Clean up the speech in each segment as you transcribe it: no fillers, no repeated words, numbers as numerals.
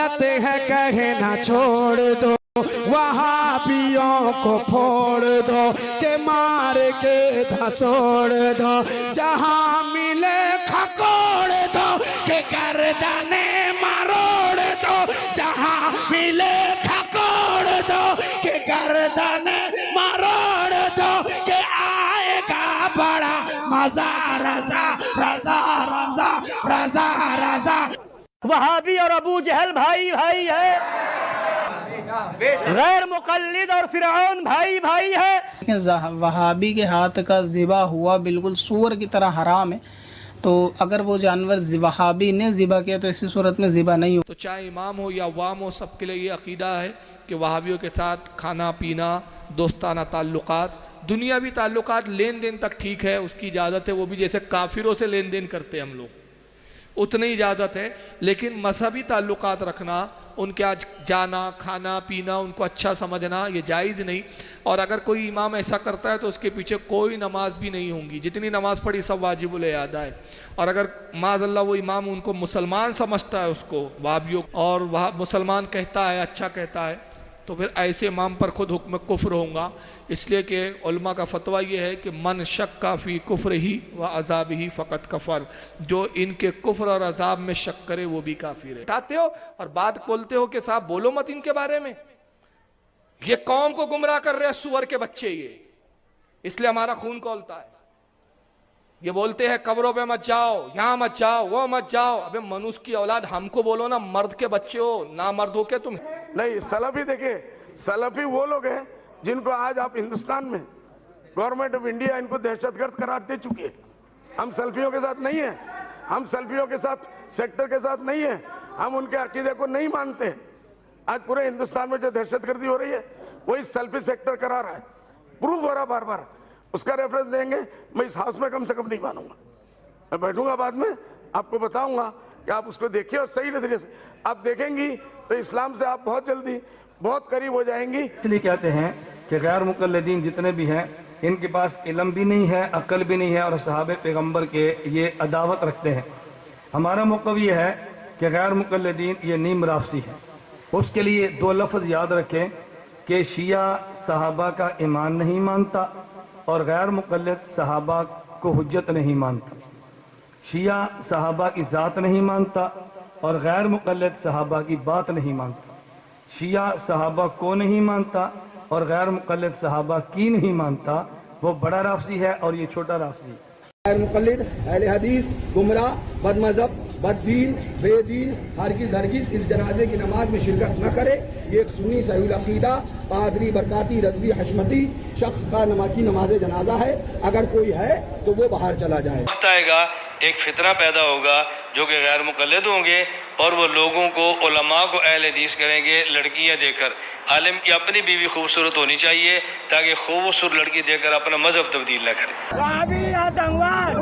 غلط ہے کہنا چھوڑ دو، وہابیوں کو پھوڑ دو کہ مار کے دھسوڑ دو، جہاں ملے کھکوڑ دو کہ گردنیں مروڑ دو، جہاں ملے کھکوڑ دو کہ گردنیں مروڑ دو، کہ آئے گا بڑا مزہ، رضا رضا رضا رضا رضا۔ وہابی اور ابو جہل بھائی بھائی ہے، غیر مقلد اور فرعون بھائی بھائی ہے۔ وہابی کے ہاتھ کا ذبح ہوا بالکل سور کی طرح حرام ہے، تو اگر وہ جانور وہابی نے ذبح کیا تو اسی صورت میں ذبح نہیں ہو۔ تو چاہے امام ہو یا عوام ہو، سب کے لیے یہ عقیدہ ہے کہ وہابیوں کے ساتھ کھانا پینا، دوستانہ تعلقات، دنیاوی تعلقات لین دین تک ٹھیک ہے، اس کی اجازت ہے، وہ بھی جیسے کافروں سے لین دین کرتے ہم لوگ اتنی اجازت ہے، لیکن مذہبی تعلقات رکھنا، ان کے آج جانا کھانا پینا ان کو اچھا سمجھنا یہ جائز نہیں۔ اور اگر کوئی امام ایسا کرتا ہے تو اس کے پیچھے کوئی نماز بھی نہیں ہوں گی، جتنی نماز پڑھی سب واجب الادا ہے۔ اور اگر معاذ اللہ وہ امام ان کو مسلمان سمجھتا ہے، اس کو وہابیوں اور وہ مسلمان کہتا ہے، اچھا کہتا ہے، تو پھر ایسے امام پر خود حکم کفر ہوگا۔ اس لیے کہ علماء کا فتویٰ یہ ہے کہ من شک فی کفر ہی و عذاب ہی فقط کفر، جو ان کے کفر اور عذاب میں شک کرے وہ بھی کافر ہے۔ اٹھاتے ہو اور بات کھولتے ہو کہ صاحب بولو مت ان کے بارے میں، یہ قوم کو گمراہ کر رہے ہیں سور کے بچے، یہ اس لیے ہمارا خون کھولتا ہے۔ یہ بولتے ہیں قبروں پہ مت جاؤ، یہاں مت جاؤ، وہ مت جاؤ۔ ابے منوس کی اولاد، ہم کو بولو نا، مرد کے بچے ہو، نہ مرد ہو کے تم نہیں۔ سلفی دیکھیں، سلفی وہ لوگ ہیں جن کو آج آپ ہندوستان میں گورنمنٹ آف انڈیا ان کو دہشت گرد قرار دے چکی ہے۔ ہم سلفیوں کے ساتھ نہیں ہیں، ہم سلفیوں کے ساتھ سیکٹر کے ساتھ نہیں ہیں، ہم ان کے عقیدے کو نہیں مانتے۔ آج پورے ہندوستان میں جو دہشت گردی ہو رہی ہے وہی سلفی سیکٹر کرا رہا ہے، پروف ہو رہا بار بار، اس کا ریفرنس دیں گے، میں اس ہاؤس میں کم سے کم نہیں مانوں گا، میں بیٹھوں گا بعد میں آپ کو بتاؤں گا کہ آپ اس کو دیکھیے اور صحیح نظریے سے آپ دیکھیں گی تو اسلام سے آپ بہت جلدی بہت قریب ہو جائیں گی۔ اس لیے کہتے ہیں کہ غیر مقلدین جتنے بھی ہیں ان کے پاس علم بھی نہیں ہے، عقل بھی نہیں ہے، اور صحابہ پیغمبر کے یہ عداوت رکھتے ہیں۔ ہمارا موقف یہ ہے کہ غیر مقلدین یہ نیم رافضی ہے۔ اس کے لیے دو لفظ یاد رکھیں کہ شیعہ صحابہ کا ایمان نہیں مانتا اور غیر مقلد صحابہ کو حجت نہیں مانتا۔ شیعہ صحابہ کی ذات نہیں مانتا اور غیر مقلد صحابہ کی بات نہیں مانتا۔ شیعہ صحابہ کو نہیں مانتا اور غیر مقلد صحابہ کی نہیں مانتا، وہ بڑا رافضی ہے اور یہ چھوٹا رافضی ہے۔ غیر مقلد، اہل حدیث، گمراہ، بد مذہب، بد دین، بے دین ہرگز اس جنازے کی نماز میں شرکت نہ کرے۔ یہ ایک سنی صحیح العقیدہ قادری برکاتی رضوی حشمتی شخص کا نماز جنازہ ہے، اگر کوئی ہے تو وہ باہر چلا جائے۔ وقت آئے گا ایک فتنہ پیدا ہوگا جو کہ غیر مقلد ہوں گے اور وہ لوگوں کو، علماء کو اہل حدیث کریں گے لڑکیاں دے کر۔ عالم کی اپنی بیوی خوبصورت ہونی چاہیے تاکہ خوبصورت لڑکی دے کر اپنا مذہب تبدیل نہ کرے۔ وہابی آتنکواد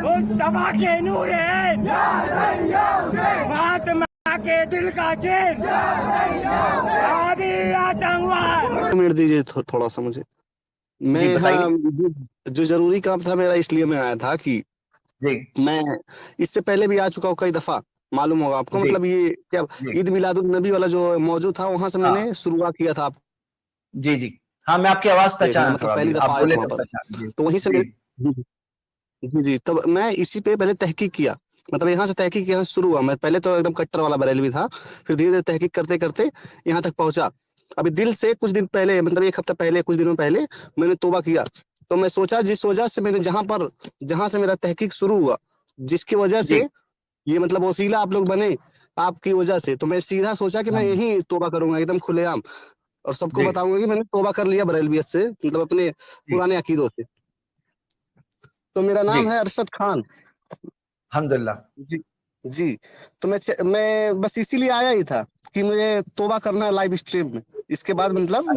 مصطفیٰ کے نور ہے، فاطمہ کے دل کا چین، وہابی آتنکواد۔ منٹ دیجیے تھوڑا سا مجھے، میں یہاں جو ضروری کام تھا میرا اس لیے میں آیا تھا کہ میں اس سے پہلے بھی آ چکا ہوں کئی دفعہ، معلوم ہوگا آپ کو، مطلب یہ کیا عید میلاد النبی والا جو موجود تھا وہاں سے میں نے شروعات کیا تھا۔ جی جی ہاں، میں آپ کی آواز پہچانا، مطلب پہلی دفعہ آیا تھا وہاں پر، تو وہیں سے جی تب میں اسی پہ پہلے تحقیق کیا، مطلب یہاں سے تحقیق یہاں شروع ہوا۔ میں پہلے تو ایک دم کٹر والا بریلوی تھا، پھر دھیرے دھیرے تحقیق کرتے کرتے یہاں تک پہنچا۔ ابھی دل سے کچھ دن پہلے، مطلب ایک ہفتہ پہلے، کچھ دنوں پہلے میں نے توبہ کیا، تو میں سوچا جس وجہ سے میں نے جہاں سے میرا تحقیق شروع ہوا، جس کی وجہ سے یہ مطلب وسیلہ آپ لوگ بنے آپ کی وجہ سے، تو میں سیدھا سوچا کہ میں یہی توبہ کروں گا ایک دم کھلے عام، اور سب کو بتاؤں گا کہ میں نے توبہ کر لیا بریلویت سے، مطلب اپنے پرانے عقیدوں سے۔ تو میرا نام ہے ارشد خان۔ الحمدللہ۔ جی تو میں بس اسی لیے آیا ہی تھا کہ مجھے توبہ کرنا ہے لائیو اسٹریم میں، اس کے بعد مطلب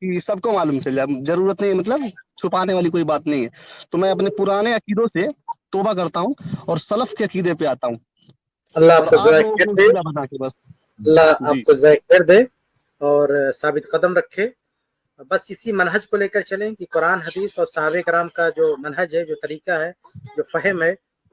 کہ سب کو معلوم چل جائے، ضرورت نہیں، مطلب چھپانے والی کوئی بات نہیں ہے۔ تو میں اپنے پرانے عقیدوں سے توبہ کرتا ہوں اور سلف کے عقیدے پہ آتا ہوں، اللہ آپ کو آپ لوگوں کو وسیلہ بنا کے بس اللہ آپ کو ذکر دے اور ثابت قدم رکھے۔ بس اسی منہج کو لے کر چلیں کہ قرآن حدیث اور صحابہ کرام کا جو منہج ہے، جو طریقہ ہے، جو فہم ہے،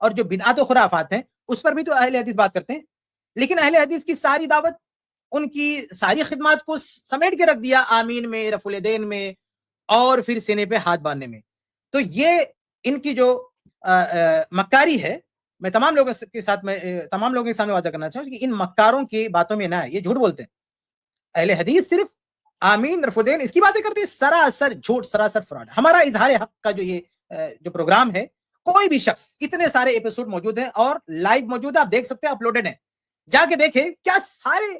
اور جو بدعات و خرافات ہیں اس پر بھی تو اہل حدیث بات کرتے ہیں. لیکن اہل حدیث کی ساری دعوت, ان کی ساری خدمات کو سمیٹ کے رکھ دیا آمین میں, رفع الیدین میں, اور پھر سینے پہ ہاتھ باندھنے میں. تو یہ ان کی جو مکاری ہے, میں تمام لوگوں کے سامنے واضح کرنا چاہوں کہ ان مکاروں کی باتوں میں نہ ہے, یہ جھوٹ بولتے ہیں. اہل حدیث صرف آمین, رفع الیدین اس کی باتیں کرتے ہیں, سراسر جھوٹ, سراسر فراڈ. ہمارا اظہار حق کا جو پروگرام ہے, کوئی بھی شخص, اتنے سارے ایپیسوڈ موجود ہیں اور لائیو موجود ہے, آپ دیکھ سکتے ہیں, اپلوڈڈ ہیں, جا کے دیکھیں. کیا سارے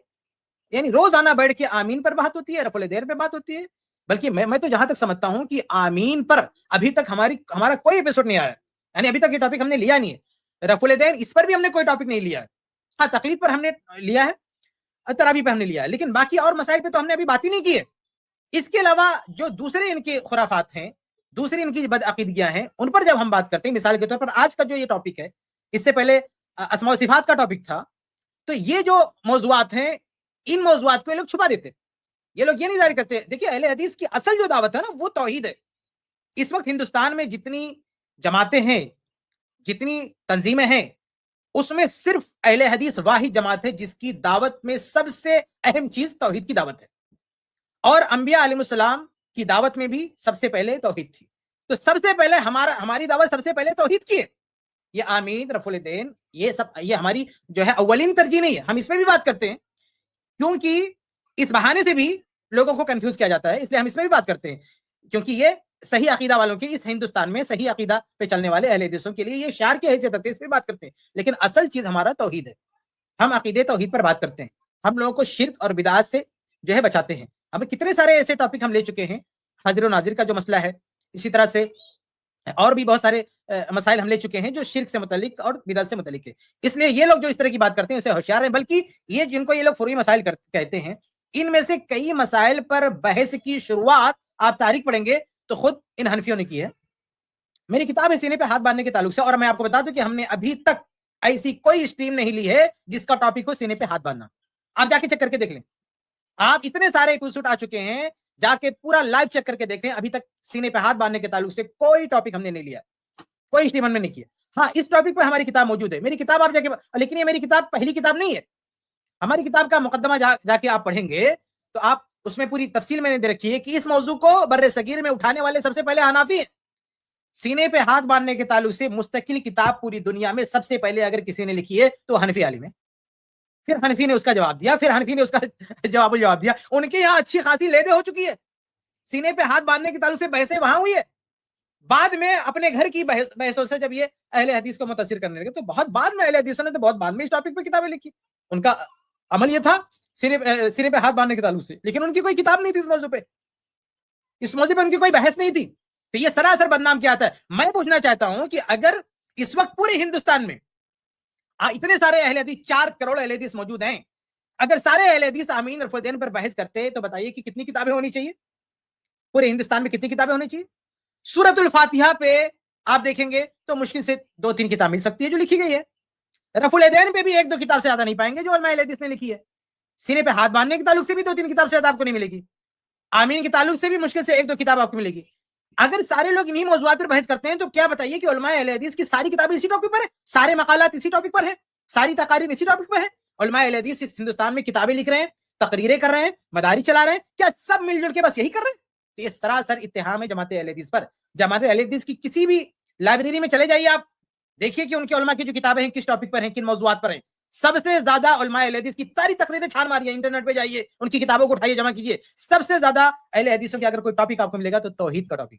یعنی روزانہ بیٹھ کے آمین پر بات ہوتی ہے, رفع الیدین پہ بات ہوتی ہے. بلکہ میں تو جہاں تک سمجھتا ہوں کہ آمین پر ابھی تک ہمارا کوئی ایپیسوڈ نہیں آیا, یعنی ابھی تک یہ ٹاپک ہم نے لیا نہیں ہے. رفع الیدین اس پر بھی ہم نے کوئی ٹاپک نہیں لیا ہے. ہاں, تقلید پر ہم نے لیا ہے, تراویح پہ ہم نے لیا ہے, لیکن باقی اور مسائل پہ تو ہم نے ابھی بات ہی نہیں کی ہے. اس کے علاوہ جو دوسرے ان کے خرافات ہیں, دوسری ان کی بدعقیدگیاں ہیں, ان پر جب ہم بات کرتے ہیں, مثال کے طور پر آج کا جو یہ ٹاپک ہے, اس سے پہلے اسماء و صفات کا ٹاپک تھا, تو یہ جو موضوعات ہیں, ان موضوعات کو یہ لوگ چھپا دیتے. یہ لوگ یہ نہیں ظاہر کرتے. دیکھیے, اہل حدیث کی اصل جو دعوت ہے نا, وہ توحید ہے. اس وقت ہندوستان میں جتنی جماعتیں ہیں, جتنی تنظیمیں ہیں, اس میں صرف اہل حدیث واحد جماعت ہے جس کی دعوت میں سب سے اہم چیز توحید کی دعوت ہے. اور انبیاء علیہ السلام کی دعوت میں بھی سب سے پہلے توحید تھی. تو سب سے پہلے ہماری دعوت سب سے پہلے توحید کی ہے. یہ آمین, رفع الیدین, یہ ہماری جو ہے اولین ترجیح نہیں ہے. ہم اس میں بھی بات کرتے ہیں کیونکہ اس بہانے سے بھی لوگوں کو کنفیوز کیا جاتا ہے, اس لیے ہم اس میں بھی بات کرتے ہیں, کیونکہ یہ صحیح عقیدہ والوں کی, اس ہندوستان میں صحیح عقیدہ پہ چلنے والے اہل حدیثوں کے لیے یہ شعار کی حیثیت رکھتے ہیں, اس پہ بات کرتے ہیں. لیکن اصل چیز ہمارا توحید ہے. ہم عقیدے توحید پر بات کرتے ہیں. ہم لوگوں کو شرک اور بدعات سے جو ہے بچاتے ہیں. اب کتنے سارے ایسے ٹاپک ہم لے چکے ہیں, حاضر و ناظر کا جو مسئلہ ہے, اسی طرح سے اور بھی بہت سارے مسائل ہم لے چکے ہیں جو شرک سے متعلق اور بدعت سے متعلق ہے. اس لیے یہ لوگ جو اس طرح کی بات کرتے ہیں اسے ہوشیار ہیں. بلکہ یہ جن کو یہ لوگ فروعی مسائل کہتے ہیں, ان میں سے کئی مسائل پر بحث کی شروعات آپ تاریخ پڑھیں گے تو خود ان حنفیوں نے کی ہے. میری کتاب ہے سینے پہ ہاتھ باندھنے کے تعلق سے, اور میں آپ کو بتا دوں کہ ہم نے ابھی تک ایسی کوئی اسٹریم نہیں لی ہے جس کا ٹاپک ہو سینے پہ ہاتھ باندھنا. آپ جا کے چیک کر کے دیکھ لیں. آپ اتنے سارے ایپیسوڈ آ چکے ہیں, جا کے پورا لائیو چیک کر کے دیکھیں, ابھی تک سینے پہ ہاتھ باندھنے کے تعلق سے کوئی ٹاپک ہم نے نہیں لیا, کوئی اسٹریم ہم نے نہیں کیا. ہاں, اس ٹاپک پہ ہماری کتاب موجود ہے. میری کتاب آپ جا کے, لیکن یہ میری کتاب پہلی کتاب نہیں ہے. ہماری کتاب کا مقدمہ جا کے آپ پڑھیں گے تو آپ اس میں پوری تفصیل میں نے دے رکھی ہے کہ اس موضوع کو بر صغیر میں اٹھانے والے سب سے پہلے حنفی ہیں. سینے پہ ہاتھ باندھنے کے تعلق سے مستقل کتاب پوری دنیا میں سب سے پہلے اگر کسی نے لکھی ہے تو حنفی عالم ہے. پھر حنفی نے اس کا جواب دیا, پھر حنفی نے اس کا جواب دیا. ان کے یہاں اچھی خاصی لیدے ہو چکی ہے. سینے پہ ہاتھ باندھنے کے تعلق سے بحثیں وہاں ہوئی ہے. بعد میں اپنے گھر کی بحثوں سے جب یہ اہل حدیث کو متاثر کرنے لگے تو بہت بعد میں اہل حدیثوں نے تو بہت بعد میں اس ٹاپک پہ کتابیں لکھی. ان کا عمل یہ تھا سینے پہ ہاتھ باندھنے کے تعلق سے, لیکن ان کی کوئی کتاب نہیں تھی اس موضوع پہ. اس موضوع پہ ان کی کوئی بحث نہیں تھی. تو یہ سراسر بدنام کیا آتا ہے. میں پوچھنا چاہتا ہوں کہ اگر اس وقت پورے ہندوستان میں اتنے سارے اہل حدیث, 4 کروڑ اہل حدیث موجود ہیں, اگر سارے اہل حدیث آمین رفع الیدین پر بحث کرتے تو بتائیے کہ کتنی کتابیں ہونی چاہیے پورے ہندوستان میں, کتنی کتابیں ہونی چاہیے. سورۃ الفاتحہ پہ آپ دیکھیں گے تو مشکل سے 2-3 کتاب مل سکتی ہے جو لکھی گئی ہے. رفع الیدین پہ بھی 1-2 کتاب سے زیادہ نہیں پائیں گے جو علماء اہل حدیث نے لکھی ہے. سینے پہ ہاتھ باندھنے کے تعلق سے بھی 2-3 کتاب سے زیادہ آپ کو نہیں ملے گی. آمین کے تعلق سے بھی مشکل سے 1-2 کتاب آپ کو ملے گی. اگر سارے لوگ انہی موضوعات پر بحث کرتے ہیں تو کیا بتائیے کہ علماء اہل حدیث کی ساری کتابیں اسی ٹاپک پر ہیں, سارے مقالات اسی ٹاپک پر ہیں, ساری تقاریر اسی ٹاپک پر ہیں. علماء اہل حدیث اس ہندوستان میں کتابیں لکھ رہے ہیں, تقریریں کر رہے ہیں, مداری چلا رہے ہیں, کیا سب مل جل کے بس یہی کر رہے ہیں؟ تو یہ سراسر اتہام ہے جماعت اہل حدیث پر. جماعت اہل حدیث کی کسی بھی لائبریری میں چلے جائیے, آپ دیکھیے کہ ان کے علماء کی جو کتابیں ہیں کس ٹاپک پر ہیں, کن موضوعات پر ہیں. سب سے زیادہ علماء اہل حدیث کی ساری تقریریں چھان ماریے, انٹرنیٹ پہ جائیے, ان کی کتابوں کو اٹھائیے, جمع کیجیے. سب سے زیادہ اہل حدیثوں کی اگر کوئی ٹاپک آپ کو ملے گا تو توحید کا ٹاپک ہے.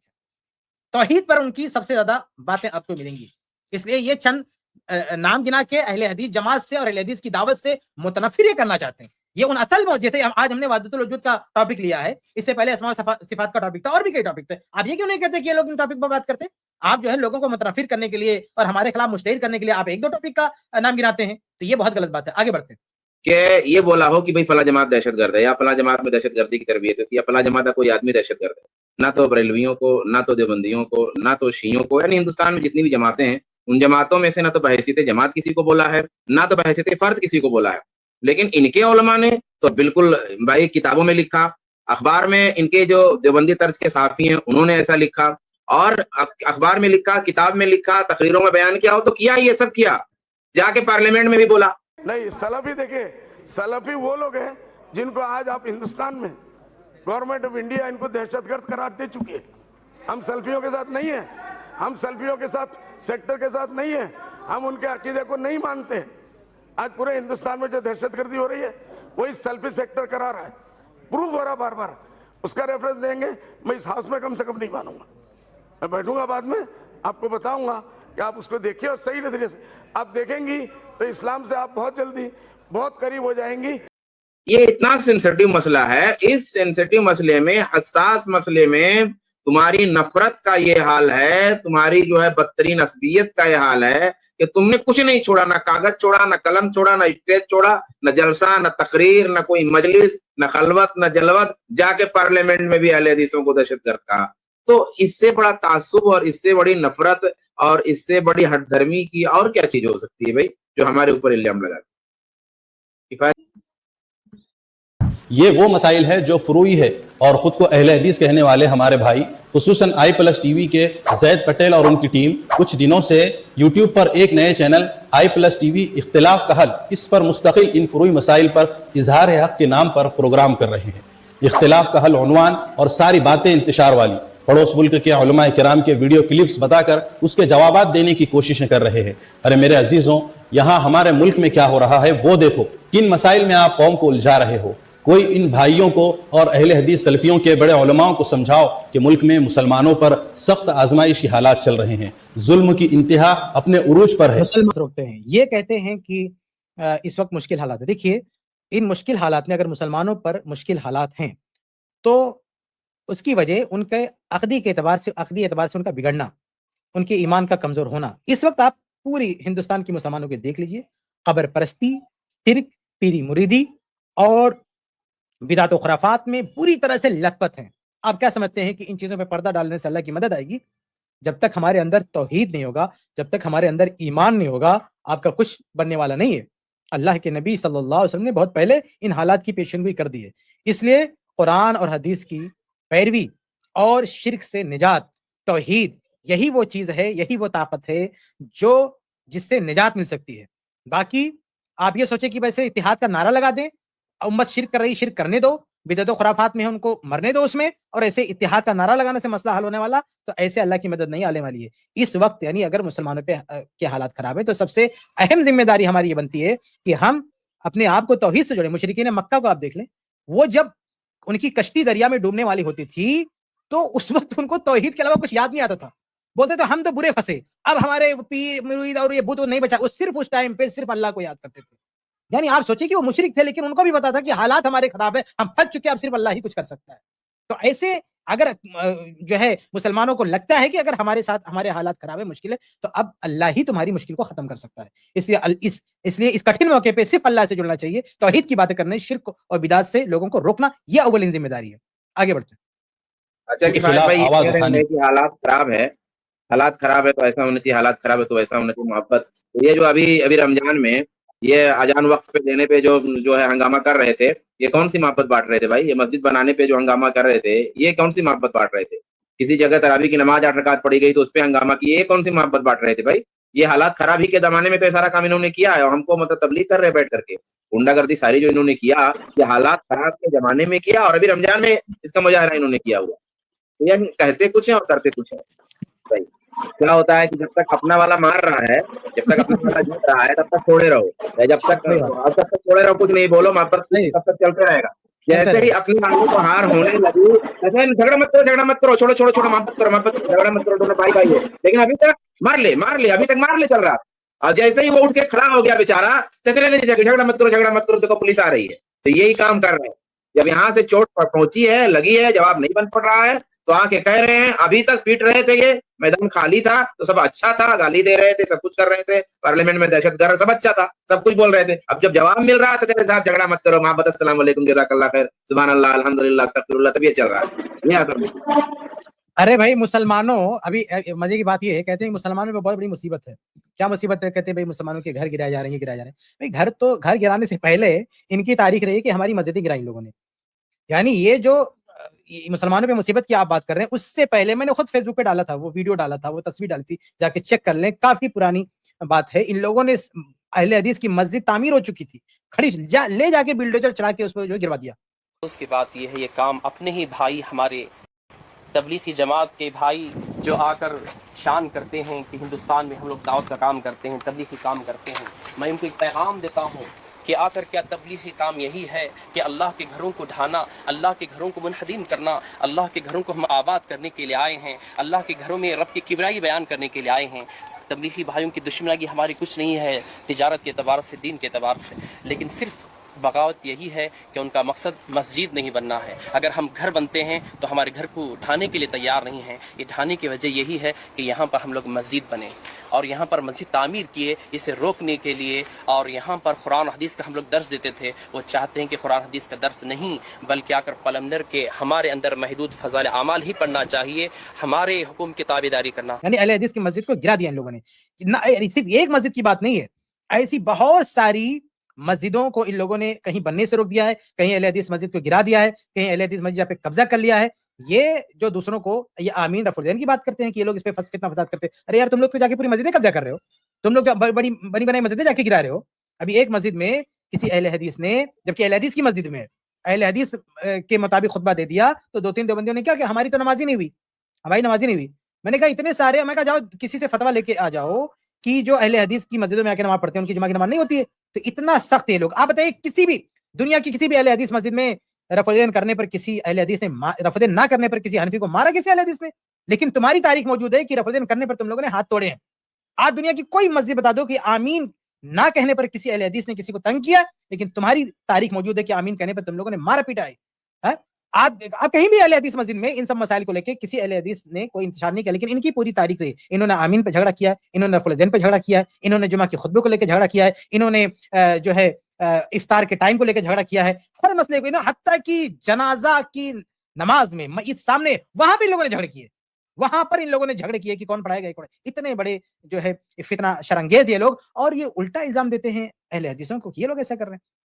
توحید پر ان کی سب سے زیادہ باتیں آپ کو ملیں گی. اس لیے یہ چند نام گنا کے اہل حدیث جماعت سے اور اہل حدیث کی دعوت سے متنفر یہ کرنا چاہتے ہیں. یہ ان اصل میں جیسے آج ہم نے وحدت الوجود کا ٹاپک لیا ہے, اس سے پہلے اسماء و صفات کا ٹاپک تھا, اور بھی کئی ٹاپک تھے. آپ یہ کیوں نہیں کہتے کہ یہ لوگ ان ٹاپک پر بات کرتے ہیں؟ آپ جو ہے لوگوں کو متنفر کرنے کے لیے اور ہمارے خلاف مشتہر کرنے کے لیے آپ 1-2 ٹاپک کا نام گناتے ہیں, تو یہ بہت غلط بات ہے. آگے بڑھتے ہیں. کہ یہ بولا ہو کہ بھائی فلاں جماعت دہشت گرد ہے, یا فلاں جماعت میں دہشت گردی کی تربیت ہوتی ہے, یا فلاں جماعت کا کوئی آدمی دہشت گرد ہے. نہ تو بریلویوں کو, نہ تو دیوبندیوں کو, نہ تو شیعوں کو, یعنی ہندوستان میں جتنی بھی جماعتیں ہیں ان جماعتوں میں سے نہ تو بحیثیت جماعت کسی کو بولا ہے, نہ تو بحیثیت فرد کسی کو بولا ہے. لیکن ان کے علماء نے تو بالکل بھائی کتابوں میں لکھا, اخبار میں ان کے جو دیوبندی طرز کے صحافی ہیں انہوں نے ایسا لکھا, اور اخبار میں لکھا, کتاب میں لکھا, تقریروں میں بیان کیا ہو تو کیا, یہ سب کیا, جا کے پارلیمنٹ میں بھی بولا. نہیں, سلفی دیکھیں, سلفی وہ لوگ ہیں جن کو آج آپ ہندوستان میں گورنمنٹ آف انڈیا ان کو دہشت گرد قرار دے چکی ہے. ہم سلفیوں کے ساتھ نہیں ہیں, ہم سلفیوں کے ساتھ سیکٹر کے ساتھ نہیں ہیں, ہم ان کے عقیدے کو نہیں مانتے. آج پورے ہندوستان میں جو دہشت گردی ہو رہی ہے وہی سلفی سیکٹر کرا رہا ہے, پروف ہو رہا بار بار. اس کا ریفرنس دیں گے, میں اس ہاؤس میں کم سے کم نہیں مانوں گا. میں بیٹھوں گا بعد میں آپ کو بتاؤں گا کہ آپ اس کو دیکھیے اور صحیح نظریے سے آپ دیکھیں گی تو اسلام سے آپ بہت جلدی بہت قریب ہو جائیں گی. یہ اتنا سینسٹیو مسئلہ ہے, اس سینسٹیو مسئلے میں, حساس مسئلے میں تمہاری نفرت کا یہ حال ہے, تمہاری جو ہے بدترین عصبیت کا یہ حال ہے کہ تم نے کچھ نہیں چھوڑا, نہ کاغذ چھوڑا, نہ قلم چھوڑا, نہ اسٹیج چھوڑا, نہ جلسہ, نہ تقریر, نہ کوئی مجلس, نہ خلوت, نہ جلوت, جا کے پارلیمنٹ میں بھی اہل حدیثوں کو دہشت گرد کہا. تو اس سے بڑا تعصب اور اس سے بڑی نفرت اور اس سے بڑی ہٹ دھرمی کی اور کیا چیز ہو سکتی ہے بھائی, جو ہمارے اوپر الزام لگا. یہ وہ مسائل ہے جو فروعی ہے, اور خود کو اہل حدیث کہنے والے ہمارے بھائی خصوصاً آئی پلس ٹی وی کے زید پٹیل اور ان کی ٹیم کچھ دنوں سے یوٹیوب پر ایک نئے channel I plus T V اختلاف کا حل, اس پر مستقل ان فروعی مسائل پر اظہار حق کے نام پر پروگرام کر رہے ہیں. اختلاف کا حل عنوان اور ساری باتیں انتشار والی, پڑوس ملک کے علماء کرام کے ویڈیو کلپس بتا کر اس کے جوابات دینے کی کوششیں کر رہے ہیں. ارے میرے عزیزوں, یہاں ہمارے ملک میں کیا ہو رہا ہے وہ دیکھو, کن مسائل میں آپ قوم کو الجھا رہے ہو. کوئی ان بھائیوں کو اور اہل حدیث سلفیوں کے بڑے علماء کو سمجھاؤ کہ ملک میں مسلمانوں پر سخت آزمائشی حالات چل رہے ہیں, ظلم کی انتہا اپنے عروج پر ہے. روکتے ہیں, یہ کہتے ہیں کہ اس وقت مشکل حالات ہے. دیکھیے, ان مشکل حالات میں اگر مسلمانوں پر مشکل حالات ہیں تو اس کی وجہ ان کے عقدی اعتبار سے ان کا بگڑنا, ان کے ایمان کا کمزور ہونا. اس وقت آپ پوری ہندوستان کے مسلمانوں کے دیکھ لیجئے, قبر پرستی, شرک, پیری مریدی اور بدعت و خرافات میں پوری طرح سے لت پت ہیں. آپ کیا سمجھتے ہیں کہ ان چیزوں پہ پردہ ڈالنے سے اللہ کی مدد آئے گی؟ جب تک ہمارے اندر توحید نہیں ہوگا, جب تک ہمارے اندر ایمان نہیں ہوگا, آپ کا کچھ بننے والا نہیں ہے. اللہ کے نبی صلی اللہ علیہ وسلم نے بہت پہلے ان حالات کی پیشنگوئی کر دی ہے. اس لیے قرآن اور حدیث کی پیروی اور شرک سے نجات, توحید, یہی وہ چیز ہے, یہی وہ طاقت ہے جو جس سے نجات مل سکتی ہے. باقی آپ یہ سوچیں کہ ویسے اتحاد کا نعرہ لگا دیں, امت شرک کر رہی, شرک کرنے دو, بدعت و خرافات میں ان کو مرنے دو اس میں, اور ایسے اتحاد کا نعرہ لگانے سے مسئلہ حل ہونے والا, تو ایسے اللہ کی مدد نہیں آنے والی ہے. اس وقت یعنی اگر مسلمانوں پہ کے حالات خراب ہیں تو سب سے اہم ذمہ داری ہماری یہ بنتی ہے کہ ہم اپنے آپ کو توحید سے جوڑیں. مشرکین مکہ کو آپ دیکھ لیں, وہ جب ان کی کشتی دریا میں ڈوبنے والی ہوتی تھی تو اس وقت ان کو توحید کے علاوہ کچھ یاد نہیں آتا تھا. بولتے تو ہم تو برے پھنسے, اب ہمارے پیر مرید اور یہ بت نہیں بچا. وہ صرف اس ٹائم پہ صرف اللہ کو یاد کرتے تھے. یعنی آپ سوچیں کہ وہ مشرک تھے لیکن ان کو بھی پتا تھا کہ حالات ہمارے خراب ہیں, ہم پھنس چکے, اب صرف اللہ ہی کچھ کر سکتا ہے. تو ایسے اگر جو ہے مسلمانوں کو لگتا ہے کہ اگر ہمارے ساتھ ہمارے حالات خراب ہے, مشکل ہے, تو اب اللہ ہی تمہاری مشکل کو ختم کر سکتا ہے. اس لیے اس کٹھن موقع پہ صرف اللہ سے جڑنا چاہیے, توحید کی باتیں کرنے, شرک اور بدعت سے لوگوں کو روکنا, یہ اولین ذمہ داری ہے. آگے بڑھتے ہیں. اچھا کفایت بھائی, یہ کہہ رہے ہیں کہ حالات خراب ہے, حالات خراب ہے تو ایسا ہونا چاہیے, حالات خراب ہے تو ایسا ہونا چاہیے. محبت, یہ جو ابھی رمضان میں یہ اذان وقت پہ دینے پہ جو ہے ہنگامہ کر رہے تھے, یہ کون سی محبت بانٹ رہے تھے بھائی؟ یہ مسجد بنانے پہ جو ہنگامہ کر رہے تھے, یہ کون سی محبت بانٹ رہے تھے؟ کسی جگہ تراویح کی نماز 8 رکعت پڑھی گئی تو اس پہ ہنگامہ کی, یہ کون سی محبت بانٹ رہے تھے بھائی؟ یہ حالات خراب ہی کے زمانے میں تو یہ سارا کام انہوں نے کیا ہے, اور ہم کو مطلب تبلیغ کر رہے بیٹھ کر کے. گنڈا گردی ساری جو انہوں نے کیا, یہ حالات خراب کے زمانے میں کیا, اور ابھی رمضان میں اس کا مظاہرہ انہوں نے کیا ہوا. تو یہ کہتے کچھ ہیں اور کرتے کچھ ہیں بھائی. کیا ہوتا ہے کہ جب تک اپنا والا مار رہا ہے, جب تک اپنا والا جیت رہا ہے, تب تک چھوڑے رہو, جب تک چھوڑے رہو, کچھ نہیں بولو, محبت تب تک چلتے رہے گا. جیسے ہی اپنی والوں کو ہار ہونے لگی, جھگڑا مت کرو, چھوڑو, محبت کرو, جھگڑا مت کرو, دونوں بھائی بھائی ہے. لیکن ابھی تک مار لے, ابھی تک مار لے چل رہا. اور جیسے ہی وہ اٹھ کے کھڑا ہو گیا بیچارہ, جھگڑا مت کرو, دیکھو پولیس آ رہی ہے. تو یہی کام کر رہے ہیں. جب یہاں سے چوٹ پہنچی ہے, لگی ہے, جواب نہیں بن پڑ رہا ہے, تو آ کے کہہ رہے ہیں ابھی تک پیٹ رہے تھے, یہ میدان خالی تھا تو سب اچھا تھا, گالی دے رہے تھے, سب کچھ کر رہے تھے, پارلیمنٹ میں دہشت گرد, سب اچھا تھا, سب کچھ بول رہے تھے. اب جب جواب مل رہا ہے تو کہتے ہیں صاحب جھگڑا مت کرو, محبت, السلام علیکم, جزاک اللہ خیر, سبحان اللہ, الحمدللہ, استغفر اللہ, تب یہ چل رہا ہے. ارے بھائی مسلمانوں, ابھی مزے کی بات یہ ہے, کہتے ہیں مسلمانوں میں بہت بڑی مصیبت ہے. کیا مصیبت ہے؟ کہتے ہیں بھائی مسلمانوں کے گھر گرائے جا رہے ہیں. بھائی گھر گرانے سے پہلے ان کی تاریخ رہی کہ ہماری مسجدیں گرائی لوگوں نے. یعنی یہ جو مسلمانوں پہ مصیبت کی آپ بات کر رہے ہیں، اس سے پہلے میں نے خود فیس بک پہ ڈالا تھا، وہ ویڈیو ڈالا تھا، وہ تصویر ڈالی تھی، جا کے چیک کر لیں، کافی پرانی بات ہے. ان لوگوں نے اہل حدیث کی مسجد تعمیر ہو چکی تھی، کھڑی لے جا کے بلڈوزر چلا کے اس کو جو گروا دیا. اس کی بات یہ ہے، یہ کام اپنے ہی بھائی ہمارے تبلیغی جماعت کے بھائی جو آ کر شان کرتے ہیں کہ ہندوستان میں ہم لوگ دعوت کا کام کرتے ہیں، تبلیغی کام کرتے ہیں، میں ان کو ایک پیغام دیتا ہوں کہ آ کر کیا تبلیغی کام یہی ہے کہ اللہ کے گھروں کو ڈھانا، اللہ کے گھروں کو منہدم کرنا، اللہ کے گھروں کو ہم آباد کرنے کے لیے آئے ہیں، اللہ کے گھروں میں رب کی کبریائی بیان کرنے کے لیے آئے ہیں. تبلیغی بھائیوں کی دشمنی ہماری کچھ نہیں ہے تجارت کے اعتبار سے، دین کے اعتبار سے، لیکن صرف بغاوت یہی ہے کہ ان کا مقصد مسجد نہیں بننا ہے. اگر ہم گھر بنتے ہیں تو ہمارے گھر کو ڈھانے کے لیے تیار نہیں ہیں. یہ ڈھانے کی وجہ یہی ہے کہ یہاں پر ہم لوگ مسجد بنے اور یہاں پر مسجد تعمیر کیے اسے روکنے کے لیے، اور یہاں پر قرآن حدیث کا ہم لوگ درس دیتے تھے. وہ چاہتے ہیں کہ قرآن حدیث کا درس نہیں بلکہ آ کر پلندر کے ہمارے اندر محدود فضائل اعمال ہی پڑھنا چاہیے، ہمارے حکم کی تابع داری کرنا. یعنی اہل حدیث کی مسجد کو گرا دیا ان لوگوں نے. صرف ایک مسجد کی بات نہیں ہے، ایسی بہت ساری مسجدوں کو ان لوگوں نے کہیں بننے سے روک دیا ہے، کہیں اہل حدیث مسجد کو گرا دیا ہے، کہیں اہل حدیث مسجد پہ قبضہ کر لیا ہے. یہ جو دوسروں کو یہ آمین رفع الدین کی بات کرتے ہیں کہ یہ لوگ اس پہ فتنہ فساد کرتے ہیں. ارے یار تم لوگ تو جا کے پوری مسجدیں قبضہ کر رہے ہو، تم لوگ بڑی بنی بنائی مسجدیں جا کے گرا رہے ہو. ابھی ایک مسجد میں کسی اہل حدیث نے، جبکہ اہل حدیث کی مسجد میں اہل حدیث کے مطابق خطبہ دے دیا تو 2-3 دیوبندیوں نے کیا کہ ہماری تو نماز ہی نہیں ہوئی، ہماری نماز ہی نہیں ہوئی. میں نے کہا اتنے سارے، میں کہا جاؤ کسی سے فتویٰ لے کے آ جاؤ کہ جو اہل حدیث کی مسجدوں میں آ کے نماز پڑھتے ہیں ان کی جمعہ کی نماز نہیں ہوتی ہے. تو اتنا سخت یہ لوگ. آپ بتائیے کسی بھی دنیا کی کسی بھی اہل حدیث مسجد میں رفع الدین کرنے پر کسی اہل حدیث نے، رفع الدین نہ کرنے پر کسی حنفی کو مارا کسی اہل حدیث نے؟ لیکن تمہاری تاریخ موجود ہے کہ رفع الدین کرنے پر تم لوگوں نے ہاتھ توڑے ہیں. آج دنیا کی کوئی مسجد بتا دو کہ آمین نہ کہنے پر کسی اہل حدیث نے کسی کو تنگ کیا، لیکن تمہاری تاریخ موجود ہے کہ آمین کہنے پر تم لوگوں نے مارا پیٹا ہے. آپ کہیں بھی اہل حدیث مسجد میں ان سب مسائل کو لے کے کسی اہل حدیث نے کوئی انتشار نہیں کیا، لیکن ان کی پوری تاریخ ہے. انہوں نے آمین پہ جھگڑا کیا ہے، انہوں نے رفع الدین پہ جھگڑا کیا ہے، انہوں نے جمعہ کے خطبے کو لے کے جھگڑا کیا ہے، انہوں نے جو ہے افطار کے ٹائم کو لے کے جھگڑا کیا ہے، ہر مسئلے کو. حتیٰ کہ جنازہ کی نماز میں میت سامنے وہاں پہ ان لوگوں نے جھگڑے کیے، وہاں پر ان لوگوں نے جھگڑے کیے کہ کون پڑھائے گا. اتنے بڑے جو ہے فتنہ شرانگیز یہ لوگ، اور یہ الٹا الزام دیتے ہیں اہل حدیثوں کو کہ یہ لوگ ایسا کر رہے ہیں.